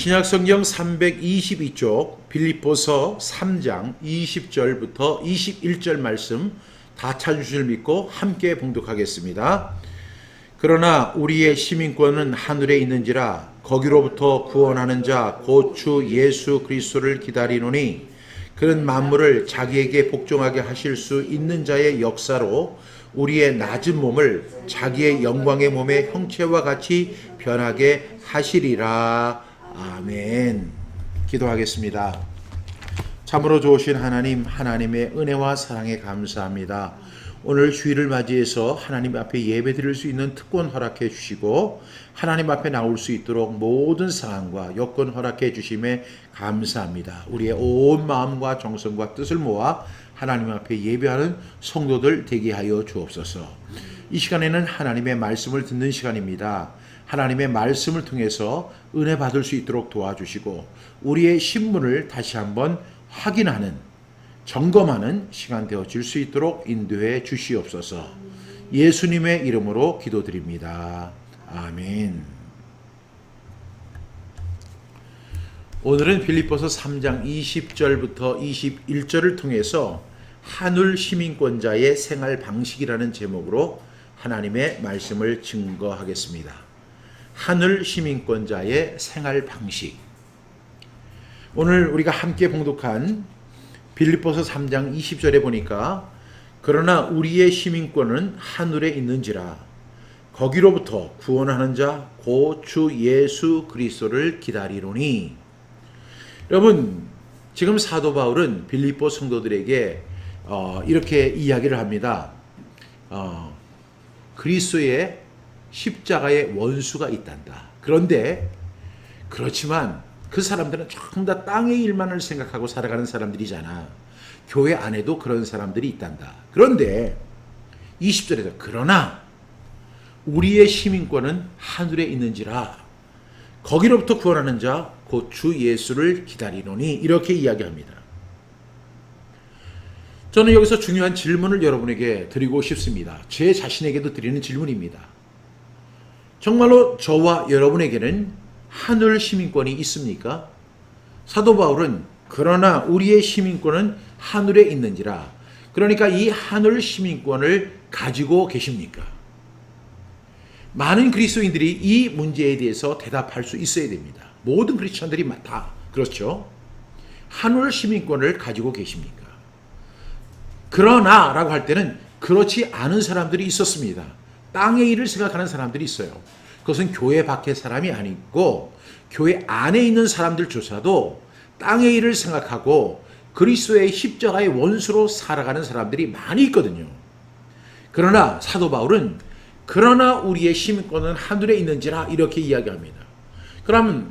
신약성경 322쪽 빌립보서 3장 20절부터 21절 말씀 다 찾으실 줄 믿고 함께 봉독하겠습니다. 그러나 우리의 시민권은 하늘에 있는지라 거기로부터 구원하는 자 곧 주 예수 그리스도를 기다리노니 그는 만물을 자기에게 복종하게 하실 수 있는 자의 역사로 우리의 낮은 몸을 자기의 영광의 몸의 형체와 같이 변하게 하시리라. 아멘. 기도하겠습니다. 참으로 좋으신 하나님, 하나님의 은혜와 사랑에 감사합니다. 오늘 주일을 맞이해서 하나님 앞에 예배 드릴 수 있는 특권 허락해 주시고 하나님 앞에 나올 수 있도록 모든 상황과 여건 허락해 주심에 감사합니다. 우리의 온 마음과 정성과 뜻을 모아 하나님 앞에 예배하는 성도들 되게 하여 주옵소서. 이 시간에는 하나님의 말씀을 듣는 시간입니다. 하나님의 말씀을 통해서 은혜 받을 수 있도록 도와주시고 우리의 신분을 다시 한번 확인하는, 점검하는 시간 되어질 수 있도록 인도해 주시옵소서. 예수님의 이름으로 기도드립니다. 아멘. 오늘은 빌립보서 3장 20절부터 21절을 통해서 하늘 시민권자의 생활 방식이라는 제목으로 하나님의 말씀을 증거하겠습니다. 하늘 시민권자의 생활 방식. 오늘 우리가 함께 봉독한 빌립보서 3장 20절에 보니까 그러나 우리의 시민권은 하늘에 있는지라 거기로부터 구원하는 자 곧 주 예수 그리스도를 기다리노니. 여러분, 지금 사도 바울은 빌립보 성도들에게 이렇게 이야기를 합니다. 그리스도의 십자가의 원수가 있단다. 그런데 그렇지만 그 사람들은 전부 다 땅의 일만을 생각하고 살아가는 사람들이잖아. 교회 안에도 그런 사람들이 있단다. 그런데 20절에서 그러나 우리의 시민권은 하늘에 있는지라 거기로부터 구원하는 자 곧 주 예수를 기다리노니 이렇게 이야기합니다. 저는 여기서 중요한 질문을 여러분에게 드리고 싶습니다. 제 자신에게도 드리는 질문입니다. 정말로 저와 여러분에게는 하늘 시민권이 있습니까? 사도 바울은 그러나 우리의 시민권은 하늘에 있는지라. 그러니까 이 하늘 시민권을 가지고 계십니까? 많은 그리스도인들이 이 문제에 대해서 대답할 수 있어야 됩니다. 모든 크리스천들이 다 그렇죠. 하늘 시민권을 가지고 계십니까? 그러나 라고 할 때는 그렇지 않은 사람들이 있었습니다. 땅의 일을 생각하는 사람들이 있어요. 그것은 교회 밖의 사람이 아니고 교회 안에 있는 사람들조차도 땅의 일을 생각하고 그리스도의 십자가의 원수로 살아가는 사람들이 많이 있거든요. 그러나 사도 바울은 그러나 우리의 시민권은 하늘에 있는지라 이렇게 이야기합니다.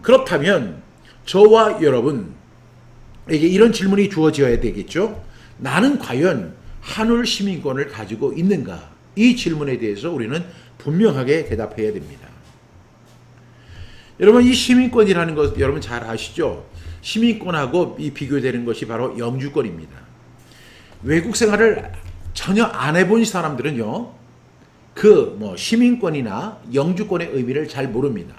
그렇다면 저와 여러분에게 이런 질문이 주어져야 되겠죠. 나는 과연 하늘 시민권을 가지고 있는가? 이 질문에 대해서 우리는 분명하게 대답해야 됩니다. 여러분, 이 시민권이라는 것 여러분 잘 아시죠? 시민권하고 이 비교되는 것이 바로 영주권입니다. 외국 생활을 전혀 안 해본 사람들은요, 시민권이나 영주권의 의미를 잘 모릅니다.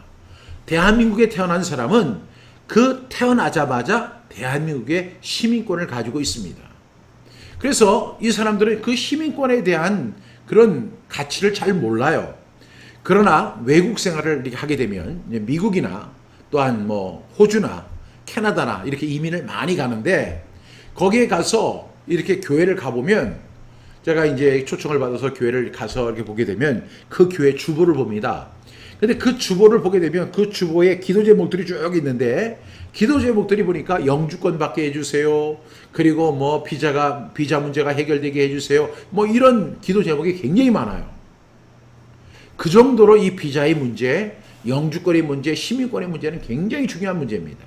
대한민국에 태어난 사람은 그 태어나자마자 대한민국의 시민권을 가지고 있습니다. 그래서 이 사람들은 그 시민권에 대한 그런 가치를 잘 몰라요. 그러나 외국 생활을 이렇게 하게 되면 미국이나 또한 호주나 캐나다나 이렇게 이민을 많이 가는데 거기에 가서 이렇게 교회를 가보면 제가 이제 초청을 받아서 교회를 가서 이렇게 보게 되면 그 교회 주보를 봅니다. 근데 그 주보를 보게 되면 그 주보에 기도 제목들이 쭉 있는데 기도 제목들이 보니까 영주권 받게 해주세요. 그리고 비자 문제가 해결되게 해주세요. 이런 기도 제목이 굉장히 많아요. 그 정도로 이 비자의 문제, 영주권의 문제, 시민권의 문제는 굉장히 중요한 문제입니다.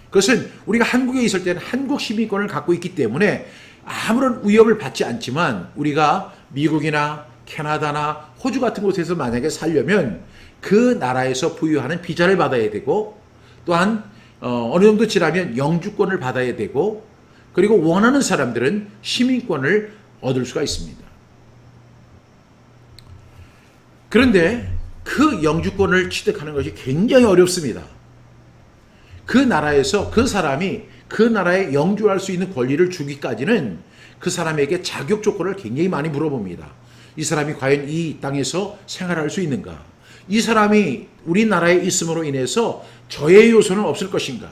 그것은 우리가 한국에 있을 때는 한국 시민권을 갖고 있기 때문에 아무런 위협을 받지 않지만 우리가 미국이나 캐나다나 호주 같은 곳에서 만약에 살려면 그 나라에서 부여하는 비자를 받아야 되고 또한 어느 정도 지나면 영주권을 받아야 되고 그리고 원하는 사람들은 시민권을 얻을 수가 있습니다. 그런데 그 영주권을 취득하는 것이 굉장히 어렵습니다. 그 나라에서 그 사람이 그 나라에 영주할 수 있는 권리를 주기까지는 그 사람에게 자격 조건을 굉장히 많이 물어봅니다. 이 사람이 과연 이 땅에서 생활할 수 있는가? 이 사람이 우리나라에 있음으로 인해서 저해 요소는 없을 것인가?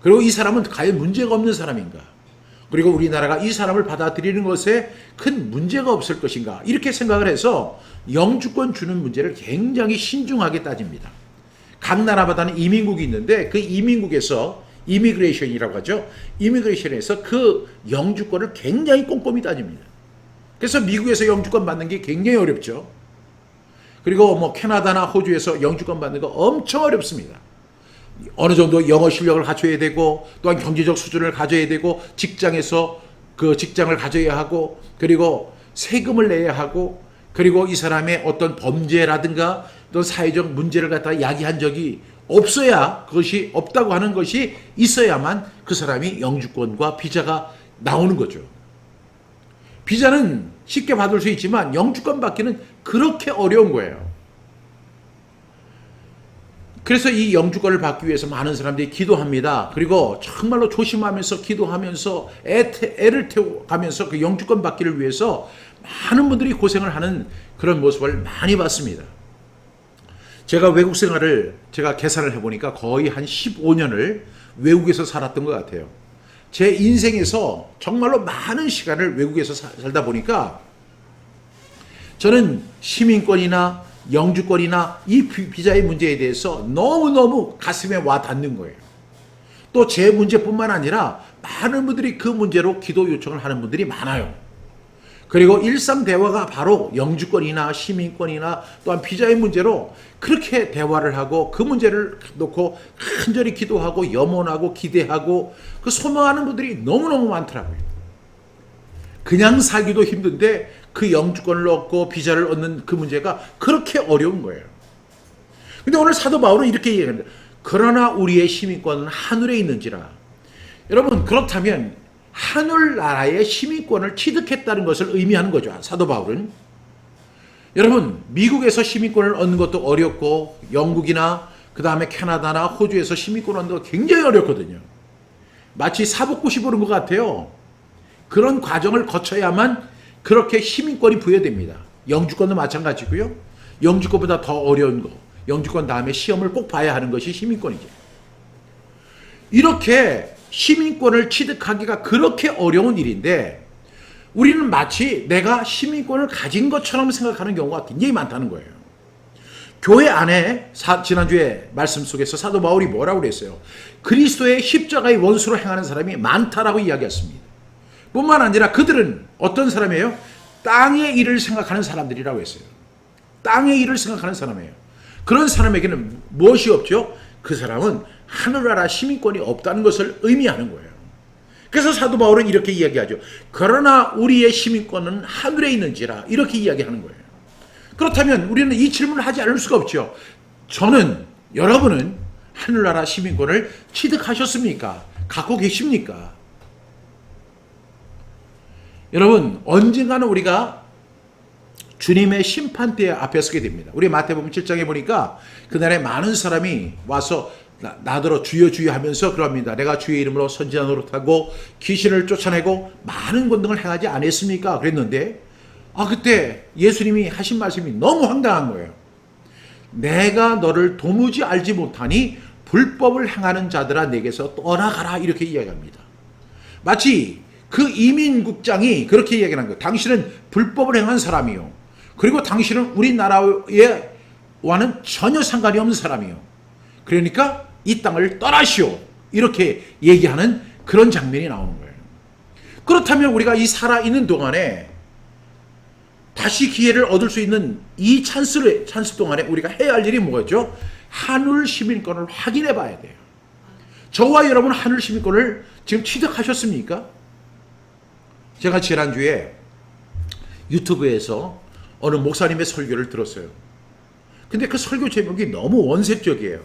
그리고 이 사람은 과연 문제가 없는 사람인가? 그리고 우리나라가 이 사람을 받아들이는 것에 큰 문제가 없을 것인가? 이렇게 생각을 해서 영주권 주는 문제를 굉장히 신중하게 따집니다. 각 나라마다는 이민국이 있는데 그 이민국에서 이미그레이션이라고 하죠. 이미그레이션에서 그 영주권을 굉장히 꼼꼼히 따집니다. 그래서 미국에서 영주권 받는 게 굉장히 어렵죠. 그리고 뭐 캐나다나 호주에서 영주권 받는 거 엄청 어렵습니다. 어느 정도 영어 실력을 갖춰야 되고 또한 경제적 수준을 가져야 되고 직장에서 그 직장을 가져야 하고 그리고 세금을 내야 하고 그리고 이 사람의 어떤 범죄라든가 또 사회적 문제를 갖다가 야기한 적이 없어야 그것이 없다고 하는 것이 있어야만 그 사람이 영주권과 비자가 나오는 거죠. 비자는 쉽게 받을 수 있지만 영주권 받기는 그렇게 어려운 거예요. 그래서 이 영주권을 받기 위해서 많은 사람들이 기도합니다. 그리고 정말로 조심하면서 기도하면서 애를 태워가면서 그 영주권 받기를 위해서 많은 분들이 고생을 하는 그런 모습을 많이 봤습니다. 제가 외국 생활을 제가 계산을 해보니까 거의 한 15년을 외국에서 살았던 것 같아요. 제 인생에서 정말로 많은 시간을 외국에서 살다 보니까 저는 시민권이나 영주권이나 이 비자의 문제에 대해서 너무너무 가슴에 와 닿는 거예요. 또 제 문제뿐만 아니라 많은 분들이 그 문제로 기도 요청을 하는 분들이 많아요. 그리고 일상 대화가 바로 영주권이나 시민권이나 또한 비자의 문제로 그렇게 대화를 하고 그 문제를 놓고 간절히 기도하고 염원하고 기대하고 그 소망하는 분들이 너무너무 많더라고요. 그냥 살기도 힘든데 그 영주권을 얻고 비자를 얻는 그 문제가 그렇게 어려운 거예요. 근데 오늘 사도 바울은 이렇게 얘기합니다. 그러나 우리의 시민권은 하늘에 있는지라. 여러분 그렇다면 하늘나라의 시민권을 취득했다는 것을 의미하는 거죠. 사도 바울은. 여러분 미국에서 시민권을 얻는 것도 어렵고 영국이나 그 다음에 캐나다나 호주에서 시민권을 얻는 거 굉장히 어렵거든요. 마치 사법고시 보는 것 같아요. 그런 과정을 거쳐야만 그렇게 시민권이 부여됩니다. 영주권도 마찬가지고요. 영주권보다 더 어려운 거. 영주권 다음에 시험을 꼭 봐야 하는 것이 시민권이죠. 이렇게 시민권을 취득하기가 그렇게 어려운 일인데 우리는 마치 내가 시민권을 가진 것처럼 생각하는 경우가 굉장히 많다는 거예요. 교회 안에 지난주에 말씀 속에서 사도 바울이 뭐라고 그랬어요? 그리스도의 십자가의 원수로 행하는 사람이 많다라고 이야기했습니다. 뿐만 아니라 그들은 어떤 사람이에요? 땅의 일을 생각하는 사람들이라고 했어요. 땅의 일을 생각하는 사람이에요. 그런 사람에게는 무엇이 없죠? 그 사람은 하늘나라 시민권이 없다는 것을 의미하는 거예요. 그래서 사도 바울은 이렇게 이야기하죠. 그러나 우리의 시민권은 하늘에 있는지라 이렇게 이야기하는 거예요. 그렇다면 우리는 이 질문을 하지 않을 수가 없죠. 여러분은 하늘나라 시민권을 취득하셨습니까? 갖고 계십니까? 여러분 언젠가는 우리가 주님의 심판대 앞에 서게 됩니다. 우리 마태복음 7장에 보니까 그날에 많은 사람이 와서 나더러 주여 주여 하면서 그럽니다. 내가 주의 이름으로 선지자 노릇하고 귀신을 쫓아내고 많은 권능을 행하지 않았습니까? 그랬는데 그때 예수님이 하신 말씀이 너무 황당한 거예요. 내가 너를 도무지 알지 못하니 불법을 행하는 자들아 내게서 떠나가라 이렇게 이야기합니다. 마치 그 이민국장이 그렇게 이야기하는 거예요. 당신은 불법을 행한 사람이요. 그리고 당신은 우리나라와는 전혀 상관이 없는 사람이요. 그러니까 이 땅을 떠나시오. 이렇게 얘기하는 그런 장면이 나오는 거예요. 그렇다면 우리가 이 살아있는 동안에 다시 기회를 얻을 수 있는 이 찬스 동안에 우리가 해야 할 일이 뭐겠죠? 하늘 시민권을 확인해 봐야 돼요. 저와 여러분 하늘 시민권을 지금 취득하셨습니까? 제가 지난주에 유튜브에서 어느 목사님의 설교를 들었어요. 근데 그 설교 제목이 너무 원색적이에요.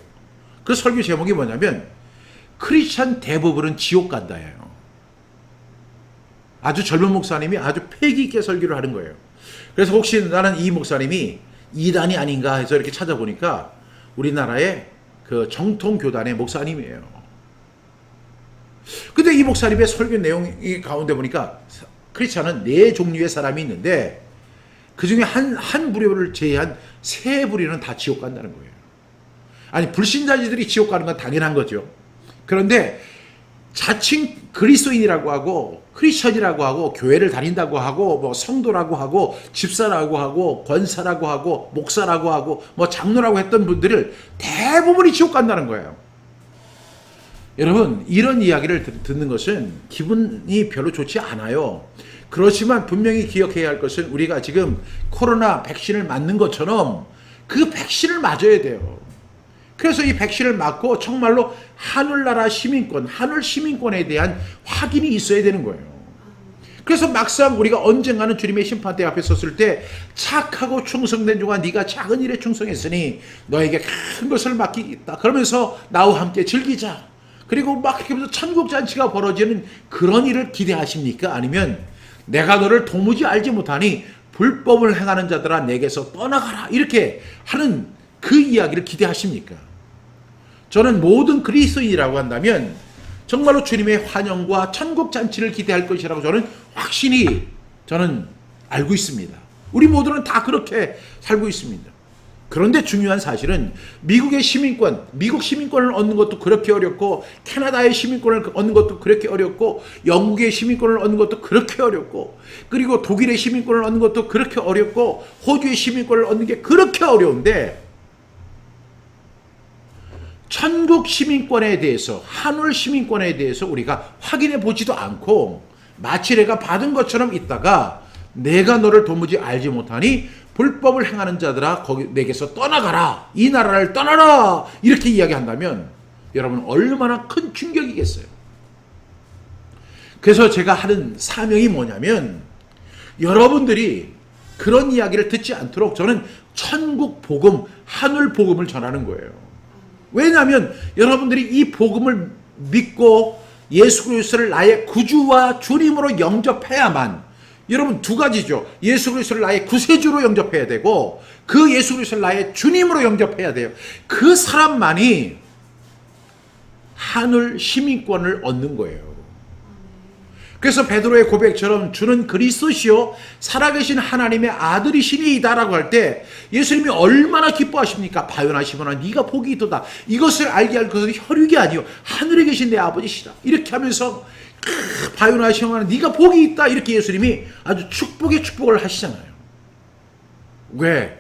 그 설교 제목이 뭐냐면 크리스찬 대부분은 지옥 간다예요. 아주 젊은 목사님이 아주 패기 있게 설교를 하는 거예요. 그래서 혹시 나는 이 목사님이 이단이 아닌가 해서 이렇게 찾아보니까 우리나라에 그 정통 교단의 목사님이에요. 근데 이 목사님의 설교 내용 가운데 보니까 크리스찬은 네 종류의 사람이 있는데 그 중에 한 부류를 제외한 세 부류는 다 지옥 간다는 거예요. 아니, 불신자들이 지옥 가는 건 당연한 거죠. 그런데 자칭 그리스도인이라고 하고 크리스천이라고 하고 교회를 다닌다고 하고 뭐 성도라고 하고 집사라고 하고 권사라고 하고 목사라고 하고 뭐 장로라고 했던 분들을 대부분이 지옥 간다는 거예요. 여러분, 이런 이야기를 듣는 것은 기분이 별로 좋지 않아요. 그렇지만 분명히 기억해야 할 것은 우리가 지금 코로나 백신을 맞는 것처럼 그 백신을 맞아야 돼요. 그래서 이 백신을 맞고 정말로 하늘나라 시민권, 하늘 시민권에 대한 확인이 있어야 되는 거예요. 그래서 막상 우리가 언젠가는 주님의 심판대 앞에 섰을 때 착하고 충성된 종아 네가 작은 일에 충성했으니 너에게 큰 것을 맡기겠다. 그러면서 나와 함께 즐기자. 그리고 막 이렇게 하면서 천국잔치가 벌어지는 그런 일을 기대하십니까? 아니면 내가 너를 도무지 알지 못하니 불법을 행하는 자들아 내게서 떠나가라. 이렇게 하는 그 이야기를 기대하십니까? 저는 모든 그리스도인이라고 한다면 정말로 주님의 환영과 천국잔치를 기대할 것이라고 저는 확신히 알고 있습니다. 우리 모두는 다 그렇게 살고 있습니다. 그런데 중요한 사실은 미국의 시민권, 미국 시민권을 얻는 것도 그렇게 어렵고 캐나다의 시민권을 얻는 것도 그렇게 어렵고 영국의 시민권을 얻는 것도 그렇게 어렵고 그리고 독일의 시민권을 얻는 것도 그렇게 어렵고 호주의 시민권을 얻는 게 그렇게 어려운데 천국 시민권에 대해서, 하늘 시민권에 대해서 우리가 확인해 보지도 않고 마치 내가 받은 것처럼 있다가 내가 너를 도무지 알지 못하니 불법을 행하는 자들아 거기 내게서 떠나가라. 이 나라를 떠나라. 이렇게 이야기한다면 여러분 얼마나 큰 충격이겠어요. 그래서 제가 하는 사명이 뭐냐면 여러분들이 그런 이야기를 듣지 않도록 저는 천국 복음, 하늘 복음을 전하는 거예요. 왜냐하면 여러분들이 이 복음을 믿고 예수 그리스도를 나의 구주와 주님으로 영접해야만, 여러분 두 가지죠. 예수 그리스도를 나의 구세주로 영접해야 되고 그 예수 그리스도를 나의 주님으로 영접해야 돼요. 그 사람만이 하늘 시민권을 얻는 거예요. 그래서 베드로의 고백처럼 주는 그리스도시요 살아계신 하나님의 아들이시니이다라고 할 때 예수님이 얼마나 기뻐하십니까? 바요나 시몬아 네가 복이 있도다. 이것을 알게 할 것은 혈육이 아니요 하늘에 계신 내 아버지시다. 이렇게 하면서 바요나 시몬아 네가 복이 있다. 이렇게 예수님이 아주 축복의 축복을 하시잖아요. 왜?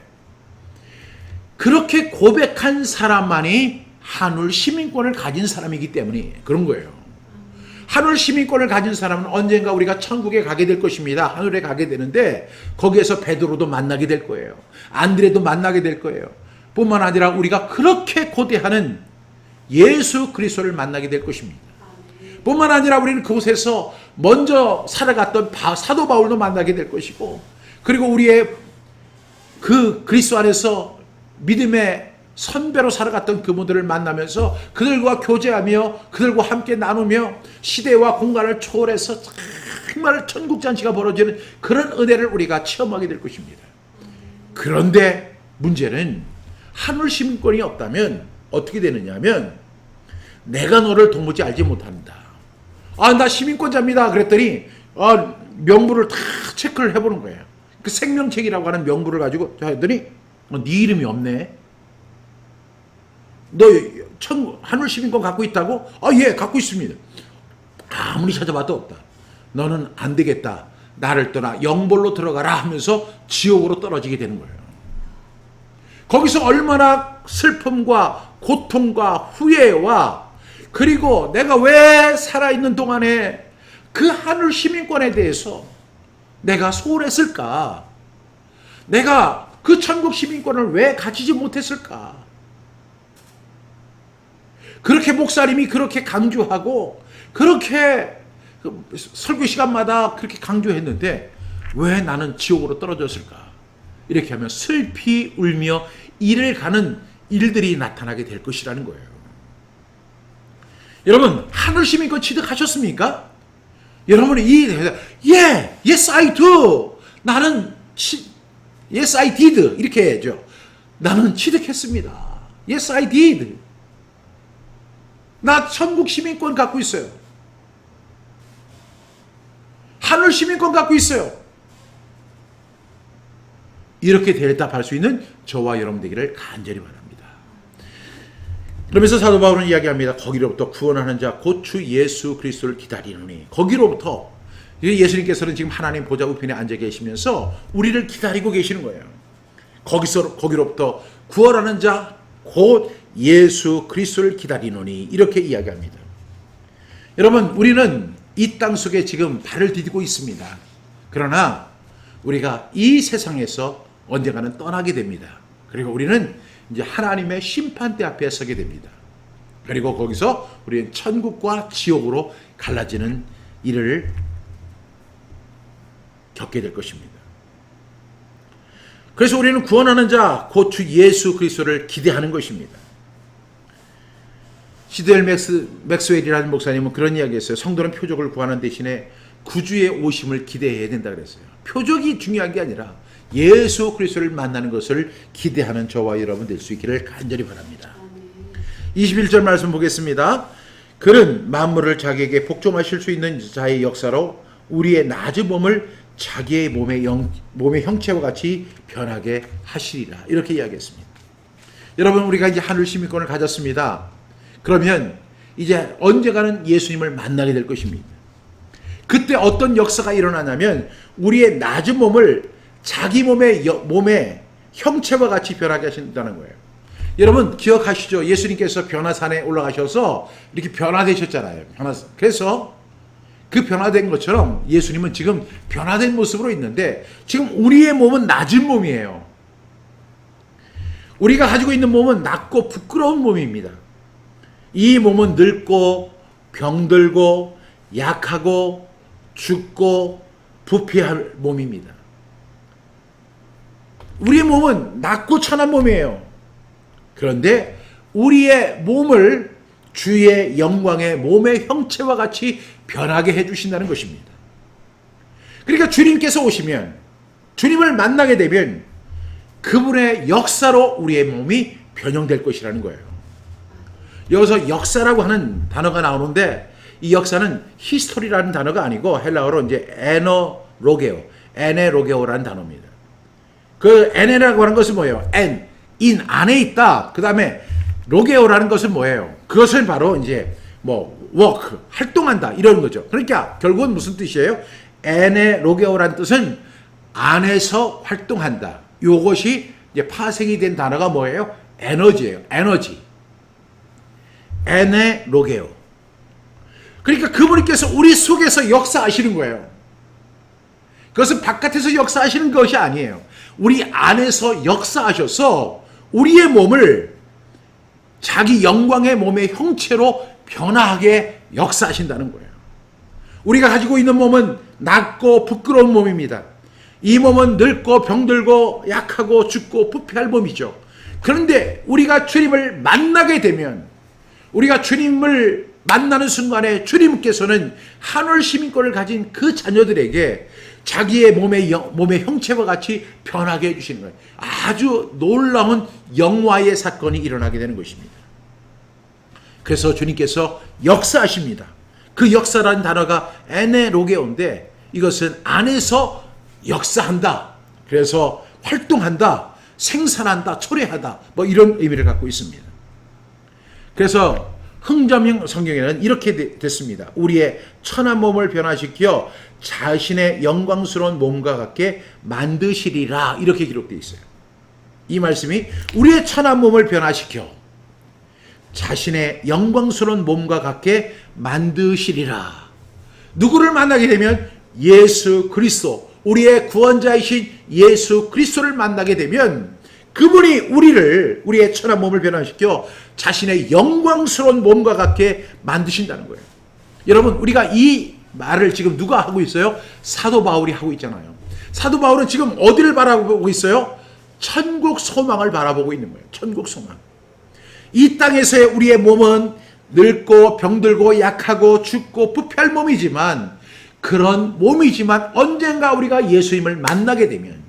그렇게 고백한 사람만이 하늘 시민권을 가진 사람이기 때문에 그런 거예요. 하늘 시민권을 가진 사람은 언젠가 우리가 천국에 가게 될 것입니다. 하늘에 가게 되는데 거기에서 베드로도 만나게 될 거예요. 안드레도 만나게 될 거예요. 뿐만 아니라 우리가 그렇게 고대하는 예수 그리스도를 만나게 될 것입니다. 뿐만 아니라 우리는 그곳에서 먼저 살아갔던 사도 바울도 만나게 될 것이고 그리고 우리의 그 그리스도 안에서 믿음의 선배로 살아갔던 그분들을 만나면서 그들과 교제하며 그들과 함께 나누며 시대와 공간을 초월해서 정말 천국잔치가 벌어지는 그런 은혜를 우리가 체험하게 될 것입니다. 그런데 문제는 하늘 시민권이 없다면 어떻게 되느냐 하면 내가 너를 도무지 알지 못한다. 나 시민권자입니다. 그랬더니 명부를 다 체크를 해보는 거예요. 그 생명책이라고 하는 명부를 가지고 했더니 네 이름이 없네. 너 하늘 시민권 갖고 있다고? 예, 갖고 있습니다. 아무리 찾아봐도 없다. 너는 안 되겠다. 나를 떠나 영벌로 들어가라 하면서 지옥으로 떨어지게 되는 거예요. 거기서 얼마나 슬픔과 고통과 후회와 그리고 내가 왜 살아있는 동안에 그 하늘 시민권에 대해서 내가 소홀했을까? 내가 그 천국 시민권을 왜 가지지 못했을까? 그렇게 목사님이 그렇게 강조하고 그렇게 설교 시간마다 그렇게 강조했는데 왜 나는 지옥으로 떨어졌을까? 이렇게 하면 슬피 울며 이를 가는 일들이 나타나게 될 것이라는 거예요. 여러분 하늘 시민권 취득하셨습니까? 여러분이 yes I do. 나는 yes I did 이렇게 해야죠. 나는 취득했습니다. Yes I did. 나 천국 시민권 갖고 있어요. 하늘 시민권 갖고 있어요. 이렇게 대답할 수 있는 저와 여러분 되기를 간절히 바랍니다. 그러면서 사도 바울은 이야기합니다. 거기로부터 구원하는 자 곧 주 예수 그리스도를 기다리노니, 거기로부터 예수님께서는 지금 하나님 보좌 우편에 앉아 계시면서 우리를 기다리고 계시는 거예요. 거기로부터 구원하는 자 곧 예수 그리스도를 기다리노니, 이렇게 이야기합니다. 여러분, 우리는 이 땅 속에 지금 발을 디디고 있습니다. 그러나 우리가 이 세상에서 언젠가는 떠나게 됩니다. 그리고 우리는 이제 하나님의 심판대 앞에 서게 됩니다. 그리고 거기서 우리는 천국과 지옥으로 갈라지는 일을 겪게 될 것입니다. 그래서 우리는 구원하는 자 곧 주 예수 그리스도를 기대하는 것입니다. 시드웰 맥스웰이라는 목사님은 그런 이야기했어요. 성도는 표적을 구하는 대신에 구주의 오심을 기대해야 된다 그랬어요. 표적이 중요한 게 아니라 예수 그리스도를 만나는 것을 기대하는 저와 여러분 될 수 있기를 간절히 바랍니다. 21절 말씀 보겠습니다. 그는 만물을 자기에게 복종하실 수 있는 자의 역사로 우리의 낮은 몸을 자기의 몸의 형체와 같이 변하게 하시리라, 이렇게 이야기했습니다. 여러분, 우리가 이제 하늘 시민권을 가졌습니다. 그러면 이제 언젠가는 예수님을 만나게 될 것입니다. 그때 어떤 역사가 일어나냐면 우리의 낮은 몸을 자기 몸의 형체와 같이 변하게 하신다는 거예요. 여러분 기억하시죠? 예수님께서 변화산에 올라가셔서 이렇게 변화되셨잖아요. 그래서 그 변화된 것처럼 예수님은 지금 변화된 모습으로 있는데, 지금 우리의 몸은 낮은 몸이에요. 우리가 가지고 있는 몸은 낮고 부끄러운 몸입니다. 이 몸은 늙고 병들고 약하고 죽고 부패할 몸입니다. 우리의 몸은 낮고 천한 몸이에요. 그런데 우리의 몸을 주의 영광의 몸의 형체와 같이 변하게 해주신다는 것입니다. 그러니까 주님께서 오시면, 주님을 만나게 되면 그분의 역사로 우리의 몸이 변형될 것이라는 거예요. 여기서 역사라고 하는 단어가 나오는데, 이 역사는 히스토리라는 단어가 아니고 헬라어로 이제 에네로게오라는 단어입니다. 그 에네라고 하는 것은 뭐예요? 인 안에 있다. 그 다음에 로게오라는 것은 뭐예요? 그것은 바로 이제 work, 활동한다, 이런 거죠. 그러니까 결국은 무슨 뜻이에요? 에네로게오라는 뜻은 안에서 활동한다. 이것이 이제 파생이 된 단어가 뭐예요? 에너지예요. 에너지. 에네로게오. 그러니까 그분께서 우리 속에서 역사하시는 거예요. 그것은 바깥에서 역사하시는 것이 아니에요. 우리 안에서 역사하셔서 우리의 몸을 자기 영광의 몸의 형체로 변화하게 역사하신다는 거예요. 우리가 가지고 있는 몸은 낮고 부끄러운 몸입니다. 이 몸은 늙고 병들고 약하고 죽고 부패할 몸이죠. 그런데 우리가 주님을 만나게 되면, 우리가 주님을 만나는 순간에 주님께서는 하늘 시민권을 가진 그 자녀들에게 자기의 몸의 형체와 같이 변하게 해주시는 거예요. 아주 놀라운 영화의 사건이 일어나게 되는 것입니다. 그래서 주님께서 역사하십니다. 그 역사라는 단어가 에네로게오인데, 이것은 안에서 역사한다. 그래서 활동한다, 생산한다, 초래하다, 이런 의미를 갖고 있습니다. 그래서 흥점형 성경에는 이렇게 됐습니다. 우리의 천한 몸을 변화시켜 자신의 영광스러운 몸과 같게 만드시리라, 이렇게 기록되어 있어요. 이 말씀이 우리의 천한 몸을 변화시켜 자신의 영광스러운 몸과 같게 만드시리라. 누구를 만나게 되면 예수 그리스도, 우리의 구원자이신 예수 그리스도를 만나게 되면 그분이 우리의 천한 몸을 변화시켜 자신의 영광스러운 몸과 같게 만드신다는 거예요. 여러분, 우리가 이 말을 지금 누가 하고 있어요? 사도 바울이 하고 있잖아요. 사도 바울은 지금 어디를 바라보고 있어요? 천국 소망을 바라보고 있는 거예요. 천국 소망. 이 땅에서의 우리의 몸은 늙고 병들고 약하고 죽고 부패할 몸이지만, 그런 몸이지만 언젠가 우리가 예수님을 만나게 되면,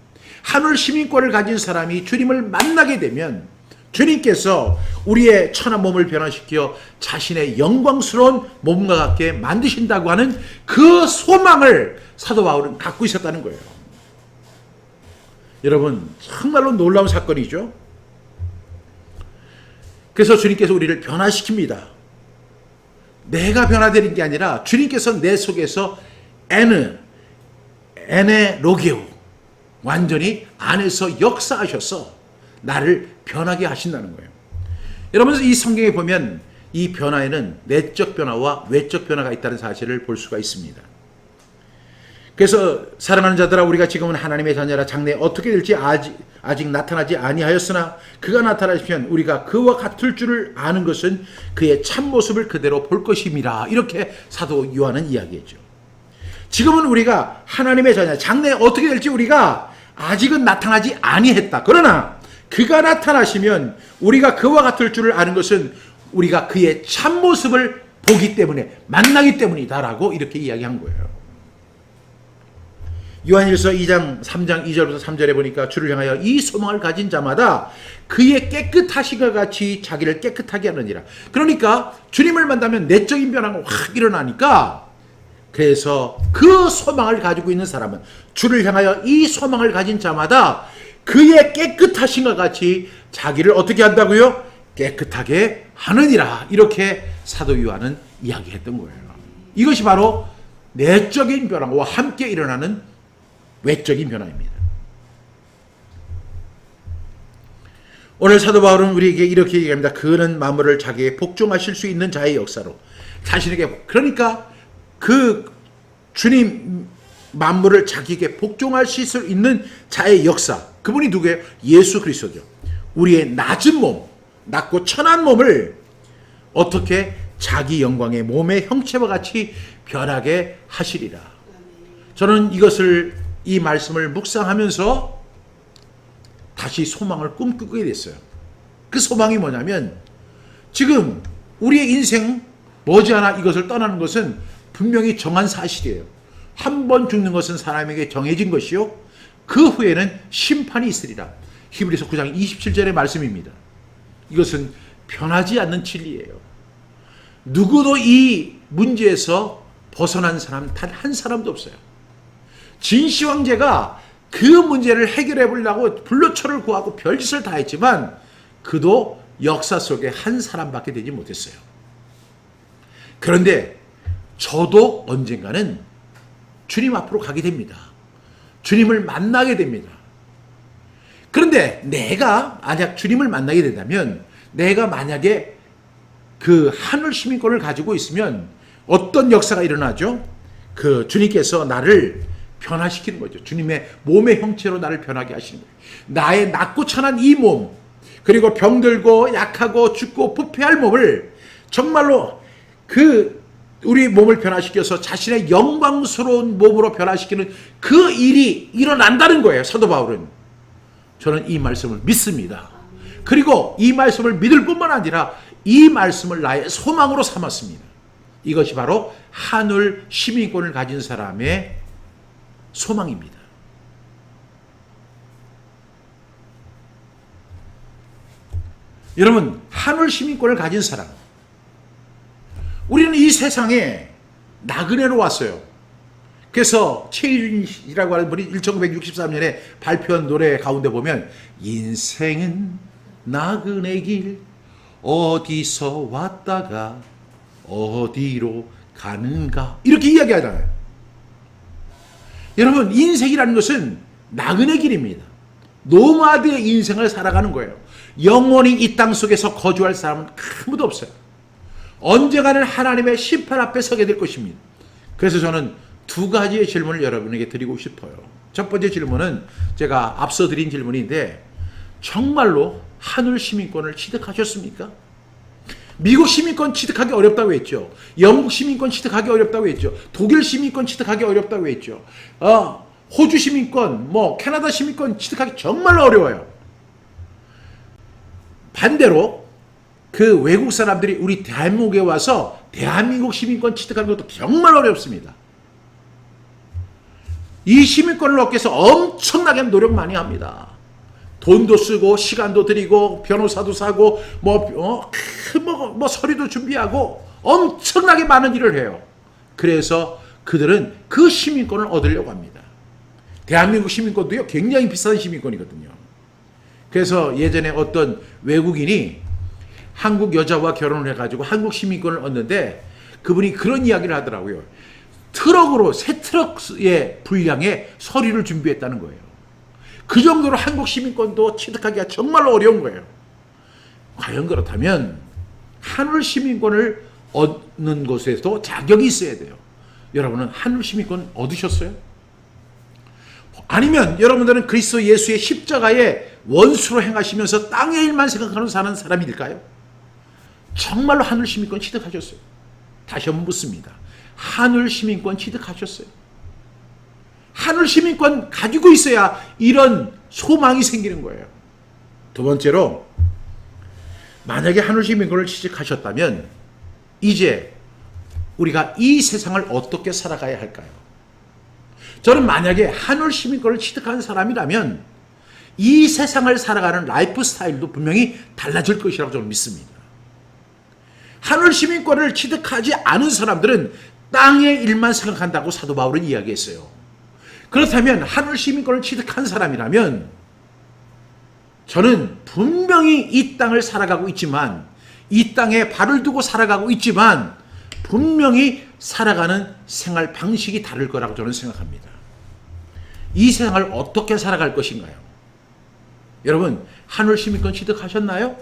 하늘 시민권을 가진 사람이 주님을 만나게 되면 주님께서 우리의 천한 몸을 변화시켜 자신의 영광스러운 몸과 같게 만드신다고 하는 그 소망을 사도 바울은 갖고 있었다는 거예요. 여러분, 정말로 놀라운 사건이죠. 그래서 주님께서 우리를 변화시킵니다. 내가 변화되는 게 아니라 주님께서 내 속에서 에네로게오, 완전히 안에서 역사하셔서 나를 변하게 하신다는 거예요. 여러분, 이 성경에 보면 이 변화에는 내적 변화와 외적 변화가 있다는 사실을 볼 수가 있습니다. 그래서 사랑하는 자들아, 우리가 지금은 하나님의 자녀라 장래에 어떻게 될지 아직 나타나지 아니하였으나 그가 나타나시면 우리가 그와 같을 줄을 아는 것은 그의 참모습을 그대로 볼 것임이라. 이렇게 사도 요한은 이야기했죠. 지금은 우리가 하나님의 자녀, 장래에 어떻게 될지 우리가 아직은 나타나지 아니했다. 그러나 그가 나타나시면 우리가 그와 같을 줄을 아는 것은 우리가 그의 참모습을 보기 때문에, 만나기 때문이다라고 이렇게 이야기한 거예요. 요한일서 2장 3장 2절부터 3절에 보니까 주를 향하여 이 소망을 가진 자마다 그의 깨끗하시가 같이 자기를 깨끗하게 하느니라. 그러니까 주님을 만나면 내적인 변화가 확 일어나니까, 그래서 그 소망을 가지고 있는 사람은, 주를 향하여 이 소망을 가진 자마다 그의 깨끗하신과 같이 자기를 어떻게 한다고요? 깨끗하게 하느니라. 이렇게 사도 요한은 이야기했던 거예요. 이것이 바로 내적인 변화와 함께 일어나는 외적인 변화입니다. 오늘 사도 바울은 우리에게 이렇게 얘기합니다. 그는 만물을 자기에 복종하실 수 있는 자의 역사로 자신에게, 그러니까 그 주님 만물을 자기에게 복종하실 수 있는 자의 역사, 그분이 누구예요? 예수 그리스도죠. 우리의 낮은 몸, 낮고 천한 몸을 어떻게 자기 영광의 몸의 형체와 같이 변하게 하시리라. 저는 이 말씀을 묵상하면서 다시 소망을 꿈꾸게 됐어요. 그 소망이 뭐냐면, 지금 우리의 인생 머지않아 이것을 떠나는 것은 분명히 정한 사실이에요. 한 번 죽는 것은 사람에게 정해진 것이요, 그 후에는 심판이 있으리라. 히브리서 9장 27절의 말씀입니다. 이것은 변하지 않는 진리예요. 누구도 이 문제에서 벗어난 사람 단 한 사람도 없어요. 진시 황제가 그 문제를 해결해 보려고 불로초를 구하고 별짓을 다 했지만 그도 역사 속에 한 사람밖에 되지 못했어요. 그런데 저도 언젠가는 주님 앞으로 가게 됩니다. 주님을 만나게 됩니다. 그런데 내가 만약 주님을 만나게 된다면, 내가 만약에 그 하늘 시민권을 가지고 있으면 어떤 역사가 일어나죠? 그 주님께서 나를 변화시키는 거죠. 주님의 몸의 형체로 나를 변하게 하시는 거예요. 나의 낮고 천한 이 몸, 그리고 병들고 약하고 죽고 부패할 몸을 정말로 우리 몸을 변화시켜서 자신의 영광스러운 몸으로 변화시키는 그 일이 일어난다는 거예요. 사도 바울은. 저는 이 말씀을 믿습니다. 그리고 이 말씀을 믿을 뿐만 아니라 이 말씀을 나의 소망으로 삼았습니다. 이것이 바로 하늘 시민권을 가진 사람의 소망입니다. 여러분, 하늘 시민권을 가진 사람, 우리는 이 세상에 나그네로 왔어요. 그래서 최일준이라고 하는 분이 1963년에 발표한 노래 가운데 보면, 인생은 나그네 길 어디서 왔다가 어디로 가는가, 이렇게 이야기하잖아요. 여러분, 인생이라는 것은 나그네 길입니다. 노마드의 인생을 살아가는 거예요. 영원히 이 땅 속에서 거주할 사람은 아무도 없어요. 언젠가는 하나님의 심판 앞에 서게 될 것입니다. 그래서 저는 두 가지의 질문을 여러분에게 드리고 싶어요. 첫 번째 질문은 제가 앞서 드린 질문인데, 정말로 하늘 시민권을 취득하셨습니까? 미국 시민권 취득하기 어렵다고 했죠. 영국 시민권 취득하기 어렵다고 했죠. 독일 시민권 취득하기 어렵다고 했죠. 호주 시민권, 캐나다 시민권 취득하기 정말 어려워요. 반대로 그 외국 사람들이 우리 대한민국에 와서 대한민국 시민권 취득하는 것도 정말 어렵습니다. 이 시민권을 얻기 위해서 엄청나게 노력 많이 합니다. 돈도 쓰고 시간도 들이고 변호사도 사고 뭐 서류도 준비하고 엄청나게 많은 일을 해요. 그래서 그들은 그 시민권을 얻으려고 합니다. 대한민국 시민권도요, 굉장히 비싼 시민권이거든요. 그래서 예전에 어떤 외국인이 한국 여자와 결혼을 해가지고 한국 시민권을 얻는데 그분이 그런 이야기를 하더라고요. 트럭으로, 새 트럭의 분량의 서류를 준비했다는 거예요. 그 정도로 한국 시민권도 취득하기가 정말로 어려운 거예요. 과연 그렇다면 한울 시민권을 얻는 곳에도 자격이 있어야 돼요. 여러분은 한울 시민권 얻으셨어요? 아니면 여러분들은 그리스도 예수의 십자가의 원수로 행하시면서 땅의 일만 생각하는 사는 사람일까요? 정말로 한울 시민권 취득하셨어요? 다시 한번 묻습니다. 한울 시민권 취득하셨어요? 한울 시민권 가지고 있어야 이런 소망이 생기는 거예요. 두 번째로, 만약에 한울 시민권을 취득하셨다면 이제 우리가 이 세상을 어떻게 살아가야 할까요? 저는 만약에 한울 시민권을 취득한 사람이라면 이 세상을 살아가는 라이프 스타일도 분명히 달라질 것이라고 저는 믿습니다. 한울 시민권을 취득하지 않은 사람들은 땅의 일만 생각한다고 사도 바울은 이야기했어요. 그렇다면 한울 시민권을 취득한 사람이라면 저는 분명히 이 땅을 살아가고 있지만, 이 땅에 발을 두고 살아가고 있지만 분명히 살아가는 생활 방식이 다를 거라고 저는 생각합니다. 이 세상을 어떻게 살아갈 것인가요? 여러분, 한울 시민권 취득하셨나요?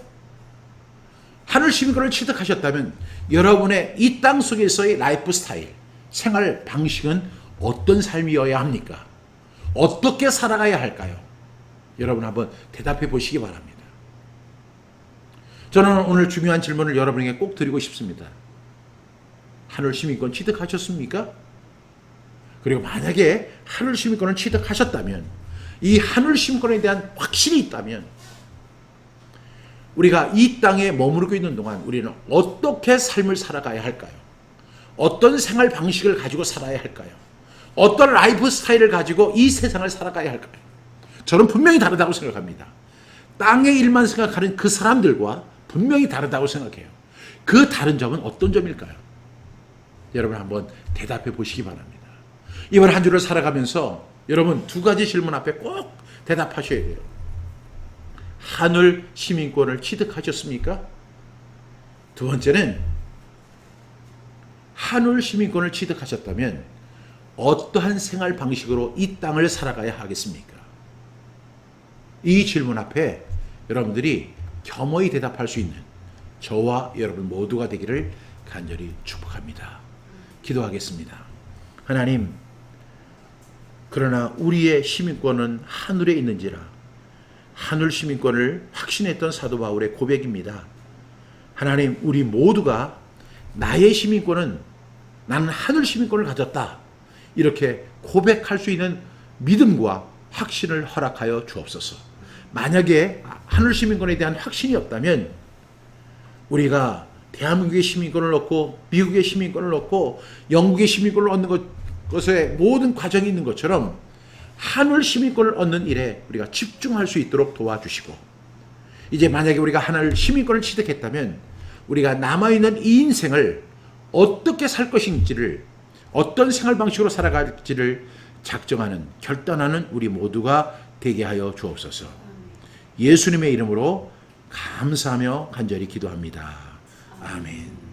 한울 시민권을 취득하셨다면 여러분의 이 땅 속에서의 라이프 스타일, 생활 방식은 어떤 삶이어야 합니까? 어떻게 살아가야 할까요? 여러분 한번 대답해 보시기 바랍니다. 저는 오늘 중요한 질문을 여러분에게 꼭 드리고 싶습니다. 한울 시민권 취득하셨습니까? 그리고 만약에 한울 시민권을 취득하셨다면, 이 한울 시민권에 대한 확신이 있다면 우리가 이 땅에 머무르고 있는 동안 우리는 어떻게 삶을 살아가야 할까요? 어떤 생활 방식을 가지고 살아야 할까요? 어떤 라이프 스타일을 가지고 이 세상을 살아가야 할까요? 저는 분명히 다르다고 생각합니다. 땅의 일만 생각하는 그 사람들과 분명히 다르다고 생각해요. 그 다른 점은 어떤 점일까요? 여러분 한번 대답해 보시기 바랍니다. 이번 한 주를 살아가면서 여러분 두 가지 질문 앞에 꼭 대답하셔야 돼요. 한울 시민권을 취득하셨습니까? 두 번째는, 한울 시민권을 취득하셨다면 어떠한 생활 방식으로 이 땅을 살아가야 하겠습니까? 이 질문 앞에 여러분들이 겸허히 대답할 수 있는 저와 여러분 모두가 되기를 간절히 축복합니다. 기도하겠습니다. 하나님, 그러나 우리의 시민권은 하늘에 있는지라 한울 시민권을 확신했던 사도 바울의 고백입니다. 하나님, 우리 모두가 나의 시민권은, 나는 하늘 시민권을 가졌다, 이렇게 고백할 수 있는 믿음과 확신을 허락하여 주옵소서. 만약에 하늘 시민권에 대한 확신이 없다면 우리가 대한민국의 시민권을 얻고 미국의 시민권을 얻고 영국의 시민권을 얻는 것에 모든 과정이 있는 것처럼 하늘 시민권을 얻는 일에 우리가 집중할 수 있도록 도와주시고, 이제 만약에 우리가 하늘 시민권을 취득했다면 우리가 남아있는 이 인생을 어떻게 살 것인지를, 어떤 생활 방식으로 살아갈지를 작정하는, 결단하는 우리 모두가 되게 하여 주옵소서. 예수님의 이름으로 감사하며 간절히 기도합니다. 아멘.